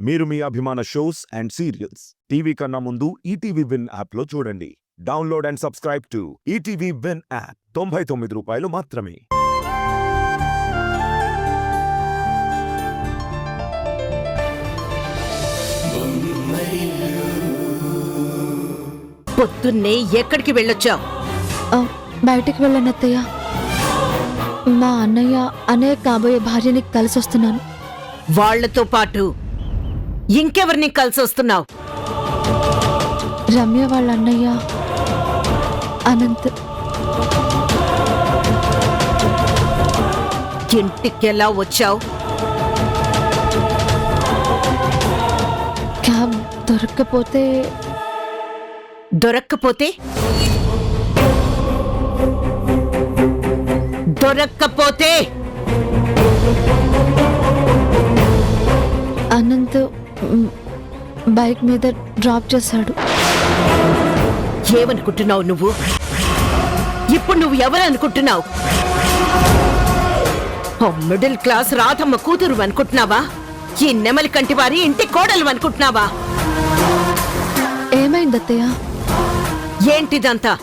మీరు మీ అభిమాన shows and serials TV కన్నా ముందు ఈటీవీ విన్ యాప్లో చూడండి. Download and subscribe to ETV win app. 99 రూపాయలు మాత్రమే. పొద్దున్నే ఎక్కడికి వెళ్ళొచ్చావు? బయటికి వెళ్ళను అత్తయ్య. మా అన్నయ్య కాబోయే భార్యని కలిసొస్తున్నాను. వాళ్లతో పాటు ఇంకెవరిని కలిసొస్తున్నావు? రమ్య వాళ్ళ అన్నయ్య అనంత్. ఇంటికెలా వచ్చావు? క్యాబ్ దొరక్కపోతే అనంత్ బైక్ మీద డ్రాప్ చేశాడు. ఏమనుకుంటున్నావు నువ్వు? ఇప్పుడు నువ్వు ఎవరనుకుంటున్నావు? మిడిల్ క్లాస్ రాధమ్మ కూతురు అనుకుంటున్నావా? ఈ నెమలి కంటి వారి ఇంటి కోడలు అనుకుంటున్నావా? ఏమైంది అత్తయ్య? ఏంటిదంతా?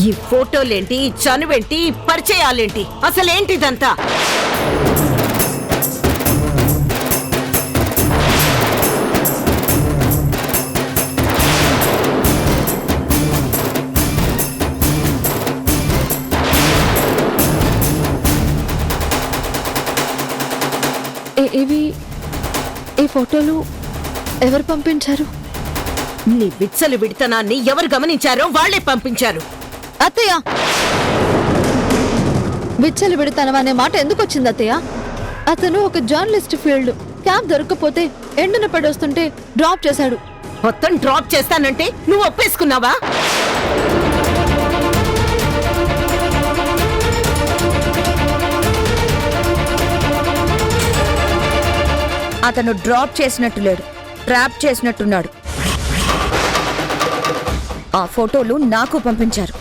ఈ ఫోటోలేంటి, ఈ చనువేంటి, ఈ పరిచయాలేంటి? అసలేంటిదంతా? ఈ ఫోటోలు ఎవరు పంపించారు? నీ విచ్చలు విడతనాన్ని ఎవరు గమనించారో వాళ్లే పంపించారు. అత్తయ్య, విచ్చలు విడతనం అనే మాట ఎందుకు వచ్చింది అత్తయ్య? అతను ఒక జర్నలిస్ట్ ఫీల్డ్. క్యాబ్ దొరకకపోతే ఎండున పడొస్తుంటే డ్రాప్ చేశాడు. మొత్తం డ్రాప్ చేస్తానంటే నువ్వు ఒప్పేసుకున్నావా? అతను డ్రాప్ చేసినట్టు లేడు, ట్రాప్ చేసినట్టున్నాడు. ఆ ఫోటోలు నాకు పంపించారు.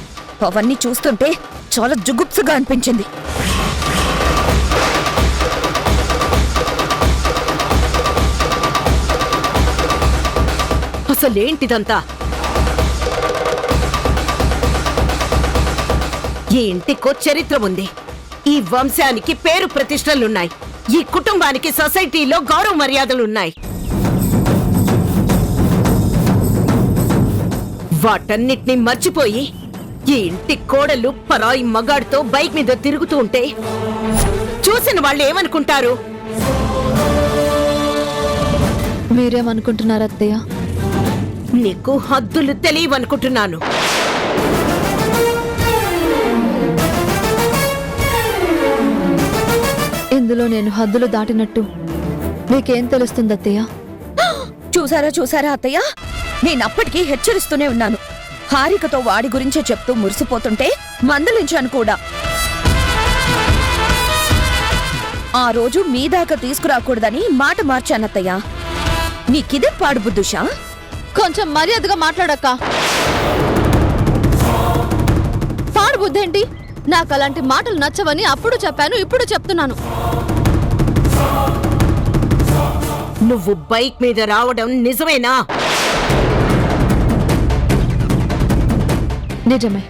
అవన్నీ చూస్తుంటే చాలా జుగుప్సగా అనిపించింది. అసలేంటిదంతా? ఈ ఇంటికో చరిత్ర ఉంది. ఈ వంశానికి పేరు ప్రతిష్టలున్నాయి. ఈ కుటుంబానికి సొసైటీలో గౌరవ మర్యాదలున్నాయి. వాటన్నిటినీ మర్చిపోయి ఈ ఇంటి కోడలు పరాయి మగాడితో బైక్ మీద తిరుగుతూ ఉంటే చూసిన వాళ్ళు ఏమనుకుంటారు? మీరేమనుకుంటున్నారు అత్తయ్య? నీకు హద్దులు తెలియవనుకుంటున్నాను. ఇందులో నేను హద్దులు దాటినట్టు మీకేం తెలుస్తుంది అత్తయ్య? చూసారా అత్తయ్య, నేనప్పటికీ హెచ్చరిస్తూనే ఉన్నాను. హారికతో వాడి గురించే చెప్తూ మురిసిపోతుంటే మందలించాను కూడా. ఆ రోజు మీ దాకా తీసుకురాకూడదని మాట మార్చానత్తయ్య. నీకిదే పాడు బుద్ధుషా? కొంచెం మర్యాదగా మాట్లాడక్క. పాడు బుద్ధేంటి? నాకు అలాంటి మాటలు నచ్చవని అప్పుడు చెప్పాను, ఇప్పుడు చెప్తున్నాను. నువ్వు బైక్ మీద రావడం నిజమేనా? నిజమే.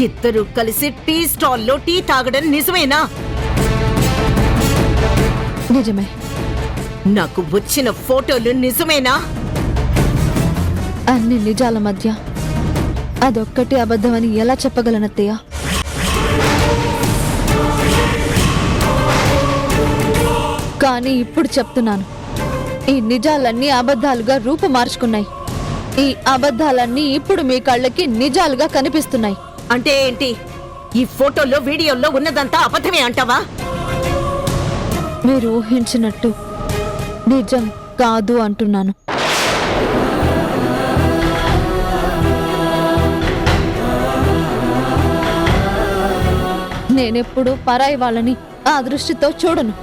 ఇద్దరు కలిసి టీ స్టాల్లో టీ తాగడం నిజమేనా? నిజమే. నాకు వచ్చిన ఫోటోలు నిజమేనా? అన్ని నిజాల మధ్య అదొక్కటి అబద్ధమని ఎలా చెప్పగలనత్తయ్య? కానీ ఇప్పుడు చెప్తున్నాను, ఈ నిజాలన్నీ అబద్ధాలుగా రూపు మార్చుకున్నాయి. ఈ అబద్ధాలన్నీ ఇప్పుడు మీ కళ్ళకి నిజాలుగా కనిపిస్తున్నాయి. అంటే ఏంటి? ఈ ఫోటోలో వీడియోలో ఉన్నదంతా అబద్ధమే అంటావా? మీరు ఊహించినట్టు నిజం కాదు అంటున్నాను. నేనెప్పుడు పరాయి వాళ్ళని ఆ దృష్టితో చూడను.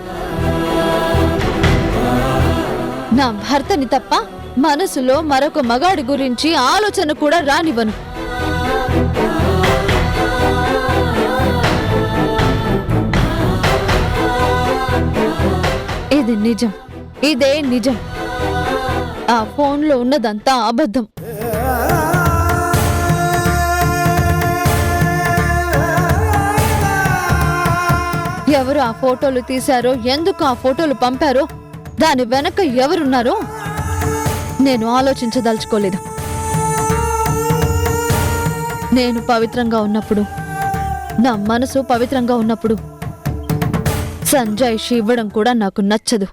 నా భర్తని తప్ప మనసులో మరొక మగాడి గురించి ఆలోచన కూడా రానివ్వను. ఇది నిజం, ఇదే నిజం. ఆ ఫోన్లో ఉన్నదంతా అబద్ధం. ఎవరు ఆ ఫోటోలు తీశారో, ఎందుకు ఆ ఫోటోలు పంపారో, దాని వెనక ఎవరున్నారో నేను ఆలోచించదలుచుకోలేదు. నేను పవిత్రంగా ఉన్నప్పుడు, నా మనసు పవిత్రంగా ఉన్నప్పుడు సంజయ్ ఇవ్వడం కూడా నాకు నచ్చదు.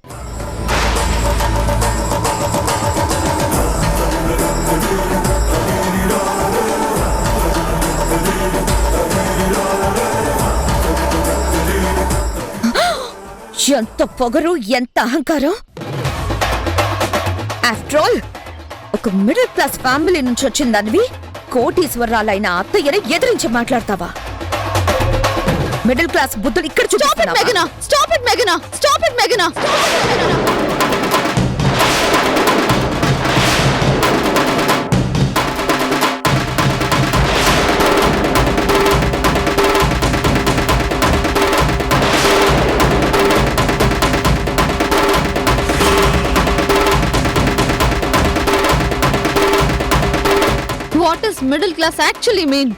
ఎంత పొగరు, ఎంత అహంకారం! ఆఫ్టర్ ఆల్ ఒక మిడిల్ క్లాస్ ఫ్యామిలీ నుంచి వచ్చిందనివి కోటీశ్వరాలైన అత్తయ్యని ఎదిరించి మాట్లాడతావా? మిడిల్ క్లాస్ బుద్ధులు ఇక్కడ చూపిస్తున్నావా? Stop it, Meghna! Stop it, Meghna! What does middle class actually mean?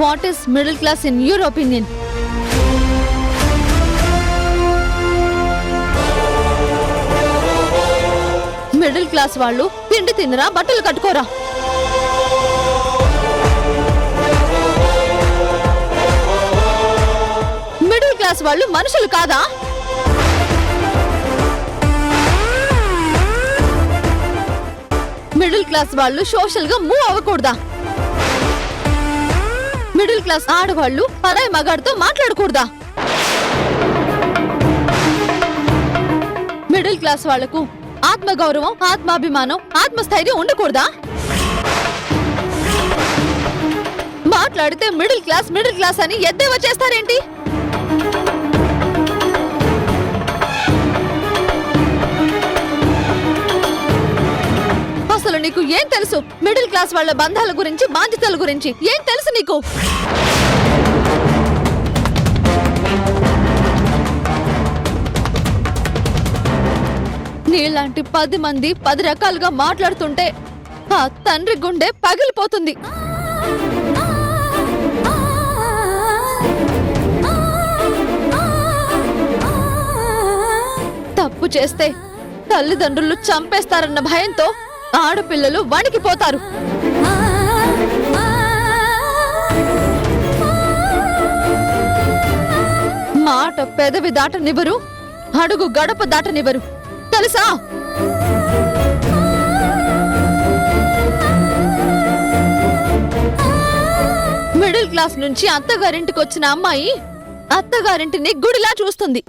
What is middle class in your opinion? Middle class వాళ్ళు తిండి తినరా, బట్టలు కట్టుకోరా? మిడిల్ క్లాస్ వాళ్ళు మనుషులు కాదా? మిడిల్ క్లాస్ వాళ్ళు సోషల్ గా మూవ్ అవ్వకూడదా? మిడిల్ క్లాస్ ఆడవాళ్ళు పరాయి మగాడితో మాట్లాడకూడదా? మిడిల్ క్లాస్ వాళ్లకు ఆత్మగౌరవం, ఆత్మాభిమానం, ఆత్మస్థైర్యం ఉండకూడదా? మాట్లాడితే మిడిల్ క్లాస్ అని ఎద్దేవా చేస్తారేంటి? అసలు నీకు ఏం తెలుసు? మిడిల్ క్లాస్ వాళ్ళ బంధాల గురించి, బాధ్యతల గురించి ఏం తెలుసు నీకు? నీలాంటి 10 మంది 10 రకాలుగా మాట్లాడుతుంటే ఆ తండ్రి గుండె పగిలిపోతుంది. తప్పు చేస్తే తల్లిదండ్రులు చంపేస్తారన్న భయంతో ఆడపిల్లలు వణికిపోతారు. మాట పెదవి దాటనివ్వరు, అడుగు గడప దాటనివ్వరు, తెలుసా? మిడిల్ క్లాస్ నుంచి అత్తగారింటికి వచ్చిన అమ్మాయి అత్తగారింటిని గుడిలా చూస్తుంది.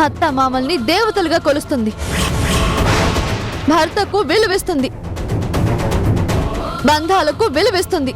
అత్త మామల్ని దేవతలుగా కొలుస్తుంది. భర్తకు విలువిస్తుంది, బంధాలకు విలువిస్తుంది.